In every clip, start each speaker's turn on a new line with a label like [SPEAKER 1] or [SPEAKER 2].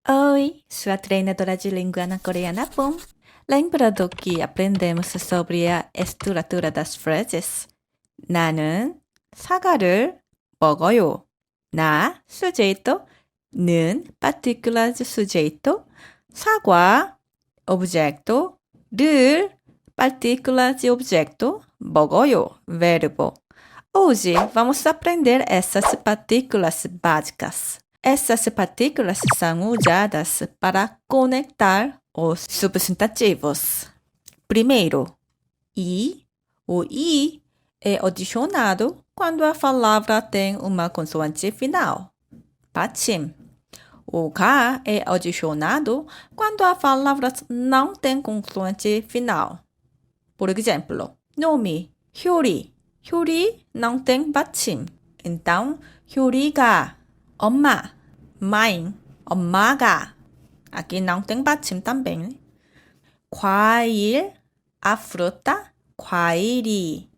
[SPEAKER 1] Oi, sua treinadora de língua na coreana Boom. Lembrando que aprendemos sobre a estrutura das frases? 나는 사과를 먹어요. 나 sujeito, 는 particular sujeito, 사과 objeto, 를 particular de objeto, 먹어요 verbo. Hoje vamos aprender essas partículas básicas. Essas partículas são usadas para conectar os substantivos. Primeiro, i. O i é adicionado quando a palavra tem uma consoante final. 받침. O ga é adicionado quando a palavra não tem consoante final. Por exemplo, nome, 효리. 효리 não tem 받침. Então, 효리가. 엄마, mãe, 엄마가. Aqui não tem 받침 também. 과일, a fruta, 과일이.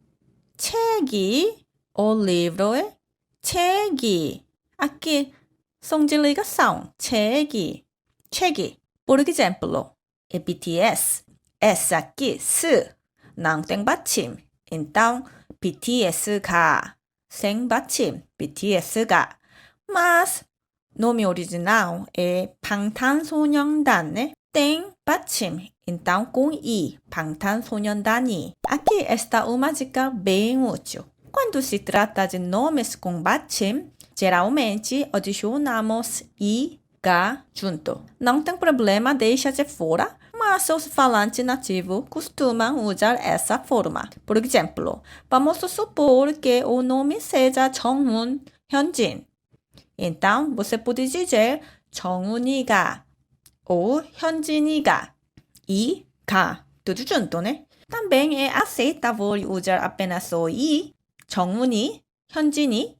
[SPEAKER 1] 책이, o livro é 책이. Aqui, som de ligação, 책이. 책이. Por exemplo, é BTS. Essa aqui, s, não tem 받침. Então, BTS가. sem 받침, BTS가. Mas, nome original é 방탄소년단, tem 받침. Então, com i, 방탄소년단이. Aqui está uma dica bem útil. Quando se trata de nomes com 받침, geralmente adicionamos i, ga junto. Não tem problema deixar de fora, mas os falantes nativos costumam usar essa forma. Por exemplo, vamos supor que o nome seja 정훈, 현진. Então, você pode dizer 정훈이가 ou 현진이가. E, ga, tudo junto, né? Também é aceitável usar apenas o i, 정훈이, 현진이,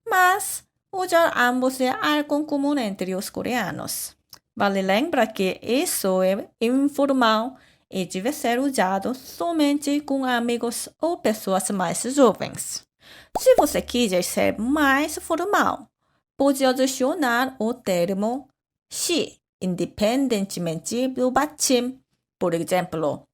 [SPEAKER 1] mas usar ambos é algo comum entre os coreanos. Vale lembrar que isso é informal e deve ser usado somente com amigos ou pessoas mais jovens. Se você quiser ser mais formal, pode adicionar o termo 시, independentemente do 받침. Por exemplo,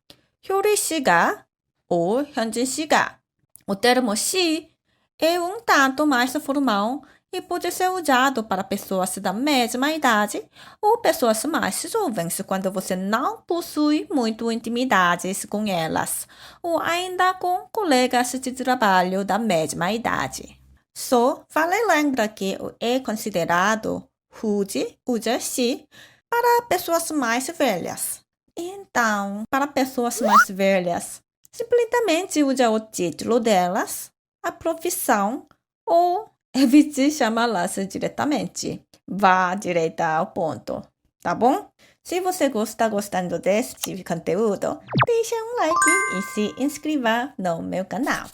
[SPEAKER 1] 효리 씨가 ou 현진 씨가. O termo 시 é um tanto mais formal e pode ser usado para pessoas da mesma idade ou pessoas mais jovens quando você não possui muito intimidade com elas ou ainda com colegas de trabalho da mesma idade. Só vale lembrar que é considerado rude usar 시 para pessoas mais velhas. Então, para pessoas mais velhas, simplesmente usa o título delas, a profissão ou evite chamá-las diretamente. Vá direto ao ponto, tá bom? Se você gostando deste conteúdo, deixe um like e se inscreva no meu canal.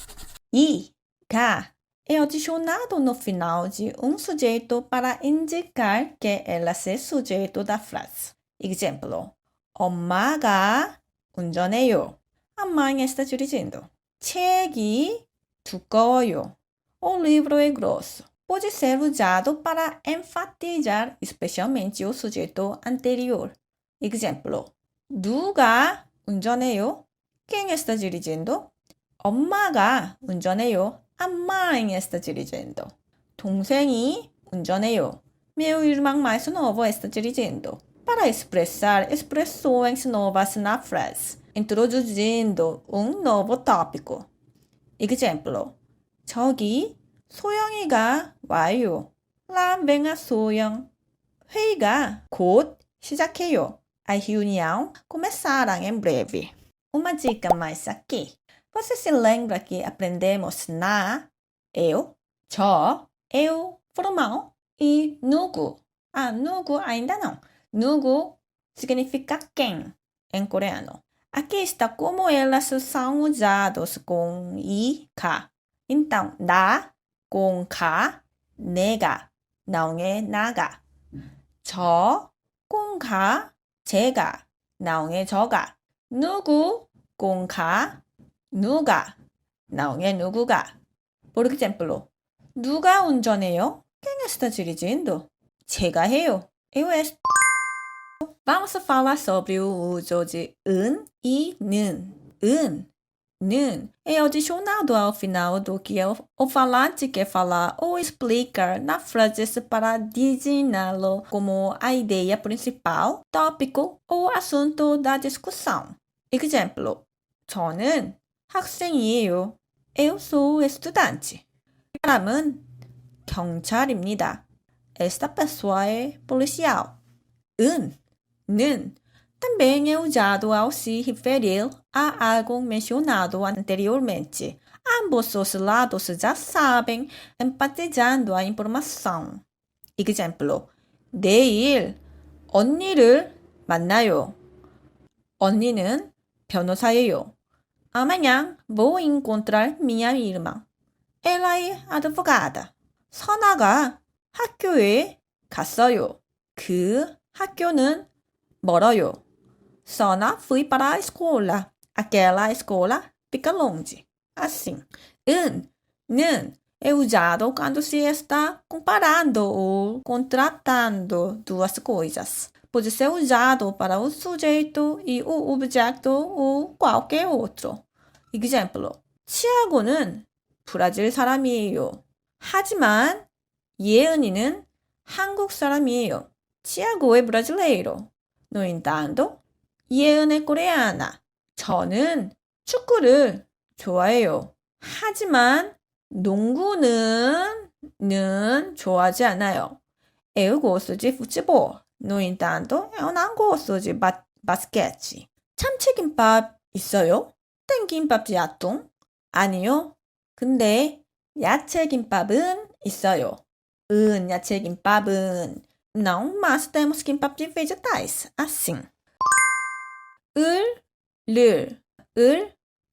[SPEAKER 1] E, ga, é adicionado no final de um sujeito para indicar que ela é sujeito da frase. Exemplo, 엄마가 운전해요. A mãe está dirigindo. 책이 두꺼워요. O livro é grosso. Pode ser usado para enfatizar especialmente o sujeito anterior. Exemplo, 누가 운전해요? Quem está dirigindo? 엄마가 운전해요. A mãe está dirigindo. 동생이 운전해요. Meu irmão mais novo está dirigindo. Para expressar expressões novas na frase, introduzindo um novo tópico. Exemplo, 저기 소영이가 와요. Lá vem a 소영. 회의가 곧 시작해요. A reunião começará em breve. Uma dica mais aqui. Você se lembra que aprendemos na, eu, 저, eu, formal e 누구. 누구 ainda não. 누구 significa quem em coreano. Aqui está como elas são usados com i, ga. Então, 나 com ga, 내가, não é 나가. 저 com ga, 제가, não é 저가. 누구 com ga, 누가, não é 누구가. Por exemplo, 누가 운전해요? Quem está dirigindo? 제가 해요. Eu estou. Vamos falar sobre o uso de e 는. 는 é adicionado ao final do que o falante quer falar ou explicar na frase para designá-lo como a ideia principal, tópico ou assunto da discussão. Exemplo: 저는 학생이에요. Eu sou estudante. 이 사람은 경찰입니다. Esta pessoa é policial. 는 também é usado ao se referir a algo mencionado anteriormente. Ambos os lados já sabem, enfatizando a informação. Exemplo: 내일 언니를 만나요. 언니는 변호사예요. Amanhã vou encontrar minha irmã. Ela é advogada. 선아가 학교에 갔어요. 그 학교는 멀어요. Sona foi para a escola. Aquela escola fica longe. Assim. 는 é usado quando se está comparando ou contratando duas coisas. Pode ser usado para o sujeito e o objeto ou qualquer outro. Exemplo: 치아고는 브라질 사람이에요. 하지만 예은이는 한국 사람이에요. Tiago é brasileiro. No entanto, 예은 é coreana. 저는 축구를 좋아해요. 하지만 농구는 좋아하지 않아요. Eu gosto de futebol. No entanto, eu não gosto de basquete. 참치김밥 있어요? 땡김밥 야통? 아니요. 근데 야채김밥은 있어요. 야채김밥은 não, mas temos kimbap de vegetais. Assim. 을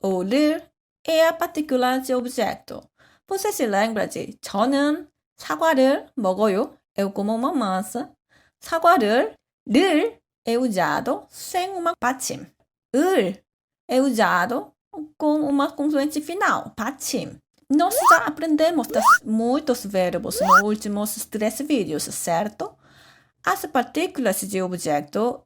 [SPEAKER 1] ou 를 é a partícula de objeto. Você se lembra de 저는 사과를 먹어요? Eu como uma maçã. 사과를 를 é usado sem uma 받침. 을 é usado com uma consoante final, 받침. Nós já aprendemos muitos verbos nos últimos 3 vídeos, certo? As partículas de objeto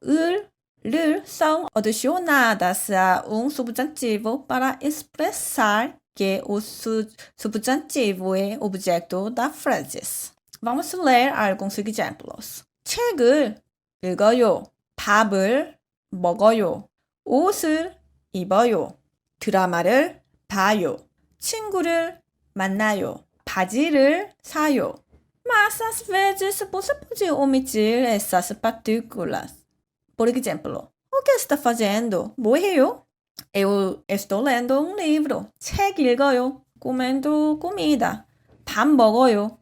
[SPEAKER 1] 를 são adicionadas a um substantivo para expressar que o substantivo é objeto das frases. Vamos ler alguns exemplos. 책을 읽어요. 밥을 먹어요. 옷을 입어요. 드라마를 봐요. 친구를 만나요. 바지를 사요. Mas às vezes você pode omitir essas partículas. Por exemplo, o que está fazendo? 뭐해요? Eu estou lendo um livro. 책 읽어요. Comendo comida. 밥 먹어요.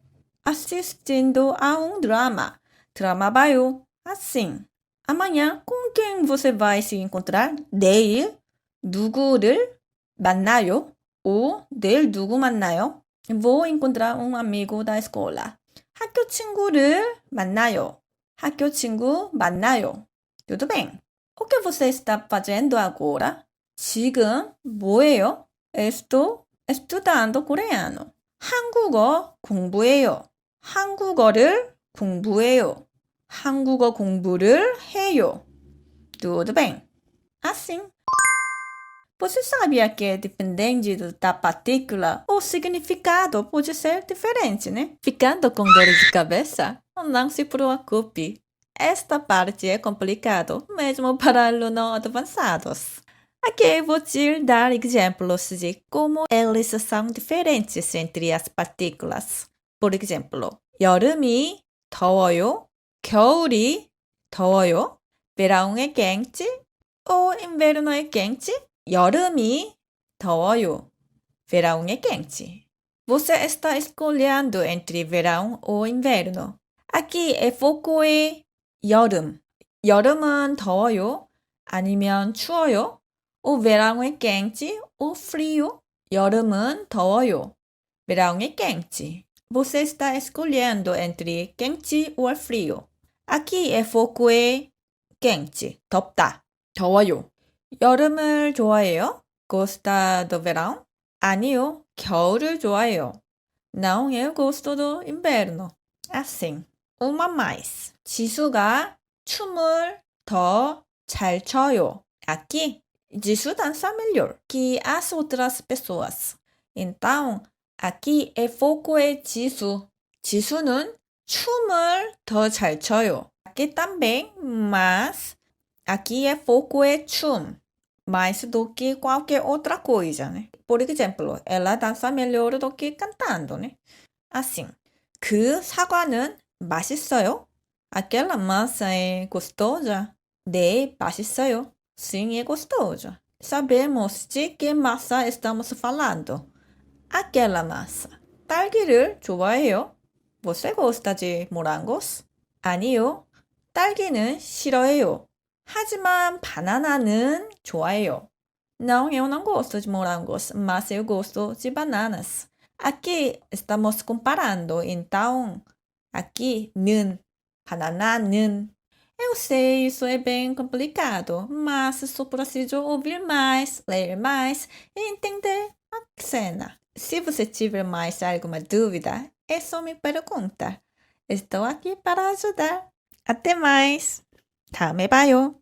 [SPEAKER 1] Assistindo a um drama. Drama 봐요. Assim. Amanhã, com quem você vai se encontrar? 내일 누구를 만나요? ou 내일 누구 만나요? Vou encontrar um amigo da escola. 학교 친구를 만나요. 학교 친구 만나요. Tudo bem. O que você está fazendo agora? 지금 뭐예요? Estou estudando coreano. 한국어 공부해요. 한국어를 공부해요. 한국어 공부를 해요. Tudo bem. Assim. Você sabia que, dependendo da partícula, o significado pode ser diferente, né? Ficando com dor de cabeça? Não se preocupe. Esta parte é complicado, mesmo para alunos avançados. Aqui vou te dar exemplos de como eles são diferentes entre as partículas. Por exemplo, 여름이 더워요, 겨울이 더워요, verão é quente ou inverno é quente. 여름이 더워요. Verão é quente. Você está escolhendo entre verão ou inverno. Aqui é foco em 여름. 여름은 더워요? 아니면 추워요? O verão é quente ou frio? 여름은 더워요. Verão é quente. Você está escolhendo entre quente ou frio. Aqui é foco em quente. 덥다. 더워요. 여름을 좋아해요? Gosta do verão? 아니요, 겨울을 좋아해요. Não, eu gosto do inverno. Assim, uma mais. 지수가 춤을 더 잘 쳐요. Aqui, disso dança melhor que as outras pessoas. Então, aqui é foco é disso. 지수는 춤을 더 잘 춰요. Aqui também, mas aqui é foco é 춤. Mais do que qualquer outra coisa, né? Por exemplo, ela dança melhor do que cantando, né? Assim, 그 사과는 맛있어요? Aquela massa é gostosa? 네, 맛있어요. Sim, é gostosa. Sabemos de que massa estamos falando. Aquela massa. 딸기를 좋아해요? Você gosta de morangos? 아니요. 딸기는 싫어해요. 하지만 바나나는 좋아해요. Não, eu não gosto de morangos, mas eu gosto de bananas. Aqui estamos comparando, então, aqui, 는, banana는. Eu sei, isso é bem complicado, mas só preciso ouvir mais, ler mais e entender a cena. Se você tiver mais alguma dúvida, é só me perguntar. Estou aqui para ajudar. Até mais. 다음에 봐요.